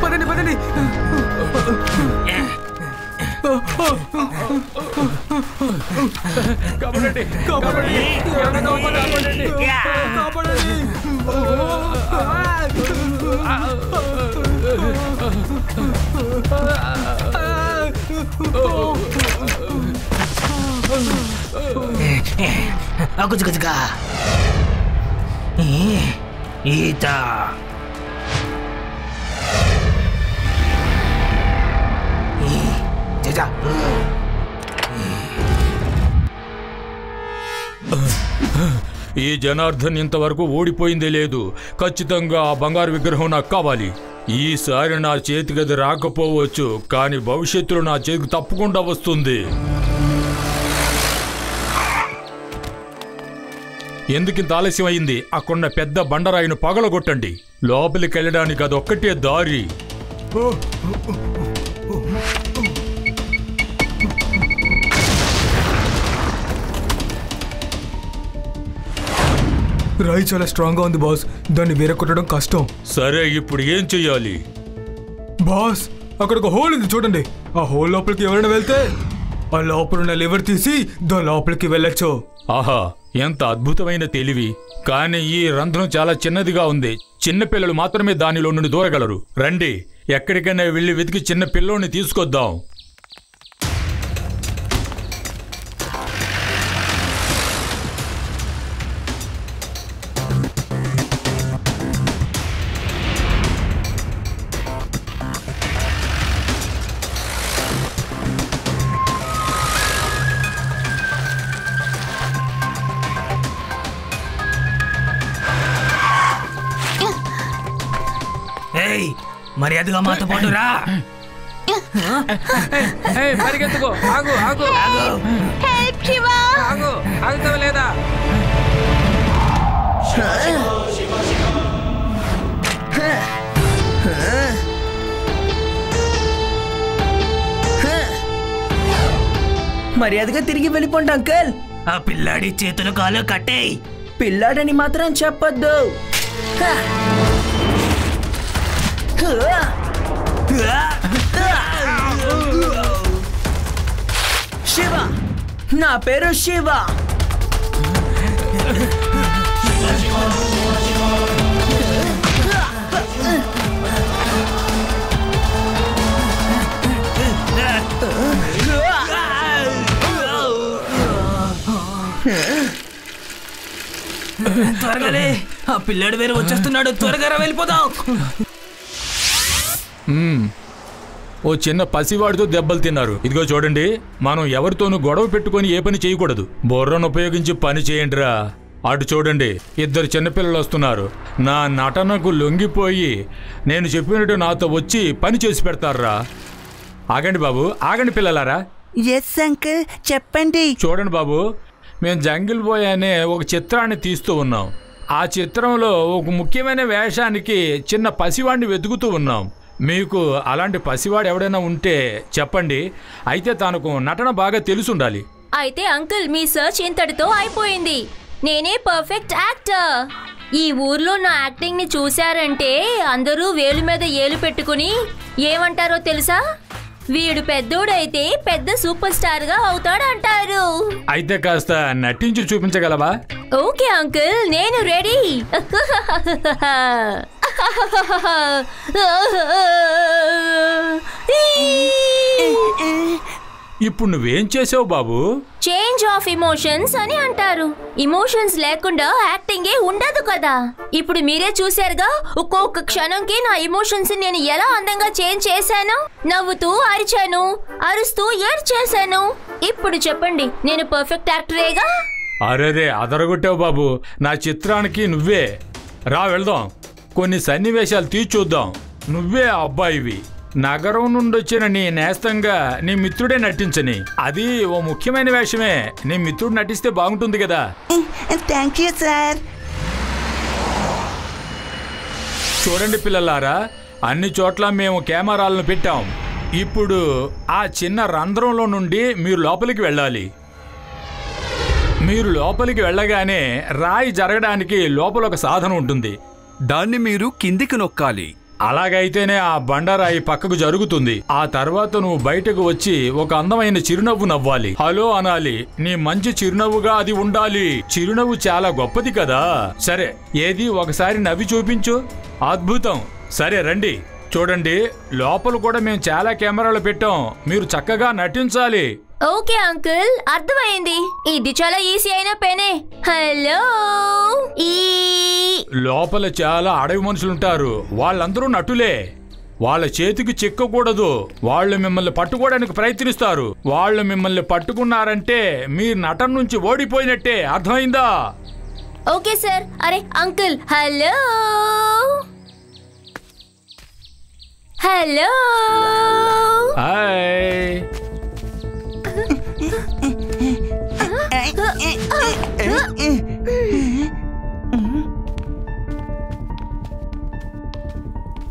పదండి పదండి. కాపాడండి కాపాడండి కాపాడండి కాపాడండి. అగుజుగుజుగా ఈత ఈ జనార్దన్ ఇంతవరకు ఓడిపోయిందే లేదు. ఖచ్చితంగా ఆ బంగారు విగ్రహం నాకు కావాలి. ఈసారి నా చేతికి అది రాకపోవచ్చు, కానీ భవిష్యత్తులో నా చేతికి తప్పకుండా వస్తుంది. ఎందుకింత ఆలస్యం అయింది? అక్కడున్న పెద్ద బండరాయిని పగలగొట్టండి. లోపలికి వెళ్ళడానికి అదొక్కటే దారి. రాయి చాలా స్ట్రాంగ్ గా ఉంది బాస్, దాన్ని విరగొట్టడం కష్టం. సరే, ఇప్పుడు ఏం చెయ్యాలి? బాస్, అక్కడ ఒక హోల్ ఉంది చూడండి. ఆ హోల్ లోపలికి ఎవరైనా వెళ్తే ఆ లోపల ఉన్న లివర్ తీసి దాని లోపలికి వెళ్ళొచ్చు. ఆహా, ఎంత అద్భుతమైన తెలివి! కానీ ఈ రంధ్రం చాలా చిన్నదిగా ఉంది. చిన్నపిల్లలు మాత్రమే దానిలో నుండి దూరగలరు. రండి, ఎక్కడికైనా వెళ్ళి వెతికి చిన్న పిల్లోని తీసుకొద్దాం. మర్యాదగా మాతో పాటు రా. పరిగెత్తుకో. ఆగు ఆగు ఆగు, ఆగుతావా లేదా? మర్యాదగా తిరిగి వెళ్ళిపోండి అంకల్. ఆ పిల్లాడి చేతులు కాలు కట్టేయ్. పిల్లాడని మాత్రం చెప్పొద్దు. శివ, నా పేరు శివ. త్వరగానే, ఆ పిల్లాడు వేరే వచ్చేస్తున్నాడు. త్వరగా వెళ్ళిపోదాం. ఓ చిన్న పసివాడితో దెబ్బలు తిన్నారు. ఇదిగో చూడండి, మనం ఎవరితోనూ గొడవ పెట్టుకొని ఏ పని చేయకూడదు. బుర్రను ఉపయోగించి పని చేయండిరా. అటు చూడండి, ఇద్దరు చిన్నపిల్లలు వస్తున్నారు. నా నటనకు లొంగిపోయి నేను చెప్పినట్టు నాతో వచ్చి పని చేసి పెడతారా. ఆగండి బాబు, ఆగండి పిల్లలారా. ఎస్ అంకుల్, చెప్పండి. చూడండి బాబు, మేము జంగిల్ బాయ్ అనే ఒక చిత్రాన్ని తీస్తూ ఉన్నాం. ఆ చిత్రంలో ఒక ముఖ్యమైన వేషానికి చిన్న పసివాడిని వెతుకుతూ ఉన్నాం. మీకు అలాంటి పసివాడు ఎవడైనా ఉంటే చెప్పండి. అయితే తనకు నటన బాగా తెలుసుండాలి. అయితే అంకుల్, మీ సర్చ్ ఇంతటితో అయిపోయింది. నేనే పర్ఫెక్ట్ యాక్టర్. ఈ ఊర్లో నా యాక్టింగ్ ని చూశారంటే అందరూ వేలు మీద ఏలు పెట్టుకుని ఏమంటారో తెలుసా? వీడు పెద్దోడైతే పెద్ద సూపర్ స్టార్ గా అవుతాడంటారు. అయితే కాస్త నటించి చూపించగలవా? ఓకే అంకుల్, నేను రెడీ. ఇప్పుడు నువ్వేం చేసావు బాబు? చేంజ్ ఆఫ్ ఇమోషన్స్ అని అంటారు. ఇమోషన్స్ లేకుండా యాక్టింగే ఉండదు కదా. ఇప్పుడు మీరే చూశారుగా, ఒక్కొక్క క్షణంకి నా ఎమోషన్స్ నేను ఎలా అందంగా చేంజ్ చేశాను. నవ్వుతూ అరిచాను, అరుస్తూ ఏడ్చేశాను. ఇప్పుడు చెప్పండి, నేను పర్ఫెక్ట్ యాక్టరేగా? అరేరే, అదరగొట్టావు బాబు. నా చిత్రానికి నువ్వే. రా వెళ్దాం, కొన్ని సన్నివేశాలు తీసి చూద్దాం. నువ్వే అబ్బాయివి. నగరం నుండి వచ్చిన నీ నేస్తంగా నీ మిత్రుడే నటించని. అది ఓ ముఖ్యమైన వేషమే. నీ మిత్రుడు నటిస్తే బాగుంటుంది కదా. Thank you sir. చూడండి పిల్లలారా, అన్ని చోట్ల మేము కెమెరాలను పెట్టాం. ఇప్పుడు ఆ చిన్న రంధ్రంలో నుండి మీరు లోపలికి వెళ్ళాలి. మీరు లోపలికి వెళ్ళగానే రాయి జరగడానికి లోపల ఒక సాధనం ఉంటుంది. దాన్ని మీరు కిందికి నొక్కాలి. అలాగైతేనే ఆ బండరాయి పక్కకు జరుగుతుంది. ఆ తర్వాత నువ్వు బయటకు వచ్చి ఒక అందమైన చిరునవ్వు నవ్వాలి. హలో అనాలి. నీ మంచి చిరునవ్వుగా అది ఉండాలి. చిరునవ్వు చాలా గొప్పది కదా. సరే, ఏది ఒకసారి నవ్వి చూపించు. అద్భుతం. సరే రండి, చూడండి. లోపల కూడా మేము చాలా కెమెరాలు పెట్టాం. మీరు చక్కగా నటించాలి. ఓకే అంకుల్, అర్థమైంది. ఇది చాలా ఈజీ అయిన పనే. హలో. లోపల చాలా అడవి మనుషులుంటారు. వాళ్ళందరూ నటులే. వాళ్ళ చేతికి చిక్కకూడదు. వాళ్ళు మిమ్మల్ని పట్టుకోవడానికి ప్రయత్నిస్తారు. వాళ్ళు మిమ్మల్ని పట్టుకున్నారంటే మీ నటన నుంచి ఓడిపోయినట్టే. అర్థమైందా? Okay sir. అరే uncle, hello hello. Hi.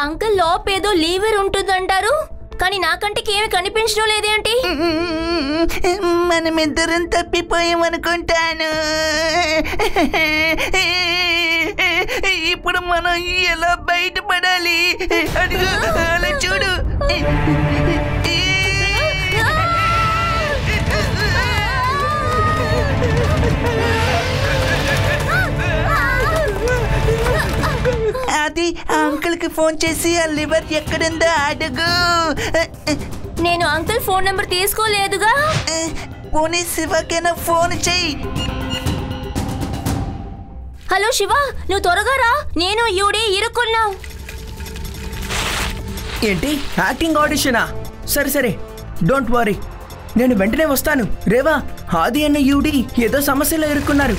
Uncle, లోపేదో లీవర్ ఉంటుందంటారు, కానీ నాకంటికి ఏమి కనిపించడం లేదేంటి? మనమిద్దరం తప్పిపోయామనుకుంటాను. ఇప్పుడు మనం ఎలా బయటపడాలి? అడుగు, అలా చూడు. అది అంకుల్ కి ఫోన్ చేసి ఆ లివర్ ఎక్కడుందో అడుగు. నేను అంకుల్ ఫోన్ నెంబర్ తీసుకోలేదుగా. పోనీ శివకైనా ఫోన్ చెయ్యి. హలో శివ, నువ్వు త్వరగా రా. నేను యూడి ఇరుక్కున్నాం. ఏంటి, యాక్టింగ్ ఆడిషనా? సరే సరే, డోంట్ వరీ, నేను వెంటనే వస్తాను. రేవా, ఆది అన్న యూడి ఏదో సమస్యలో ఇరుక్కున్నారు.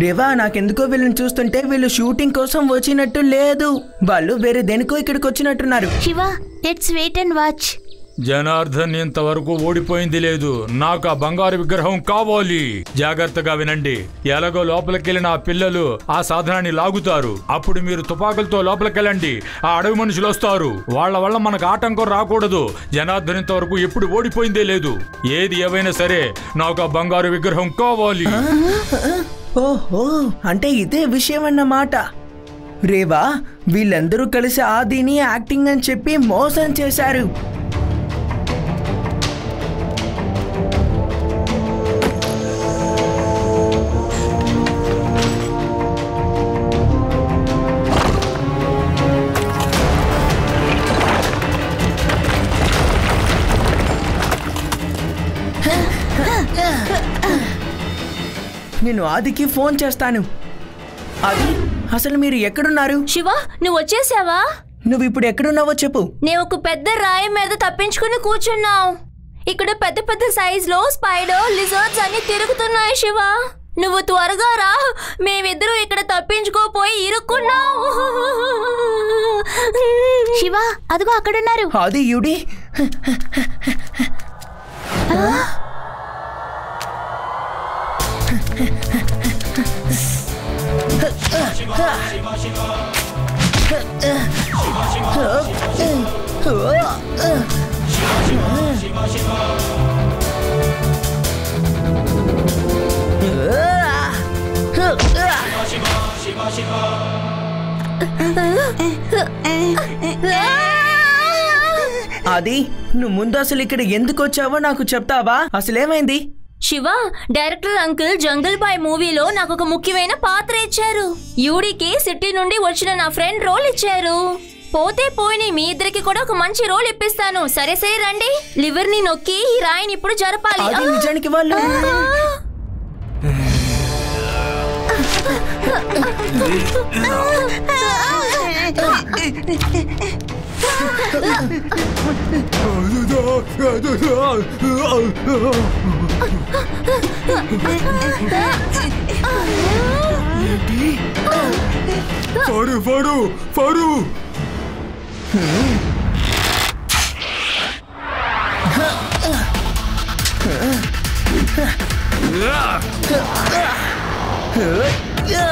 రేవా, నాకెందుకో వీళ్ళని చూస్తుంటే వీళ్ళు షూటింగ్ కోసం వచ్చినట్టు లేదు. వాళ్ళు వేరే దేనికో ఇక్కడికి వచ్చినట్టున్నారు. Shiva, let's wait and watch. Janardhan ఇంతవరకు ఓడిపోయింది లేదు. నాకు ఆ బంగారు విగ్రహం కావాలి. జాగ్రత్తగా వినండి. ఎలాగో లోపలికెళ్ళిన ఆ పిల్లలు ఆ సాధనాన్ని లాగుతారు. అప్పుడు మీరు తుపాకులతో లోపలికెళ్ళండి. ఆ అడవి మనుషులు వస్తారు. వాళ్ళ వల్ల మనకు ఆటంకం రాకూడదు. జనార్దన్ ఇంతవరకు ఎప్పుడు ఓడిపోయిందే లేదు. ఏది ఏవైనా సరే నాకు ఆ బంగారు విగ్రహం కావాలి. ఓహో, అంటే ఇదే విషయం అన్నమాట. రేవా, వీళ్ళందరూ కలిసి ఆదిని యాక్టింగ్ అని చెప్పి మోసం చేశారు. నేను ఆదికి ఫోన్ చేస్తాను. ఆది, అసలు మీరు ఎక్కడున్నారు? శివ, నువ్వు వచ్చేసావా? నువ్వు ఇప్పుడు ఎక్కడున్నావో చెప్పు. నేను ఒక పెద్ద రాయి మీద తప్పించుకుని కూర్చున్నావు. ఇక్కడ పెద్ద పెద్ద సైజ్ లో స్పైడర్, లిజర్డ్స్ అన్ని తిరుగుతున్నాయి. శివ, నువ్వు త్వరగా రా. మేమిద్దరూ ఇక్కడ తప్పించుకోపోయి ఇరుక్కున్నాం. శివ, అదిగో అక్కడున్నారు. ఆది, యూడి. ఆది, నువ్వు ముందు అసలు ఇక్కడ ఎందుకు వచ్చావో నాకు చెప్తావా? అసలేమైంది? శివ, డైరెక్టర్ అంకుల్ జంగల్ బాయ్ మూవీలో నాకు ఒక ముఖ్యమైన పాత్ర ఇచ్చారు. యూడికి సిటీ నుండి వచ్చిన నా ఫ్రెండ్ రోల్ ఇచ్చారు. పోతే పోయినాయి, మీ ఇద్దరికి కూడా ఒక మంచి రోల్ ఇప్పిస్తాను. సరే సరే రండి. లివర్ ని నొక్కి ఈ రాయిని ఇప్పుడు జరపాలి. నిజానికి వాళ్ళు ఫారు ఫారు ఫారు యా!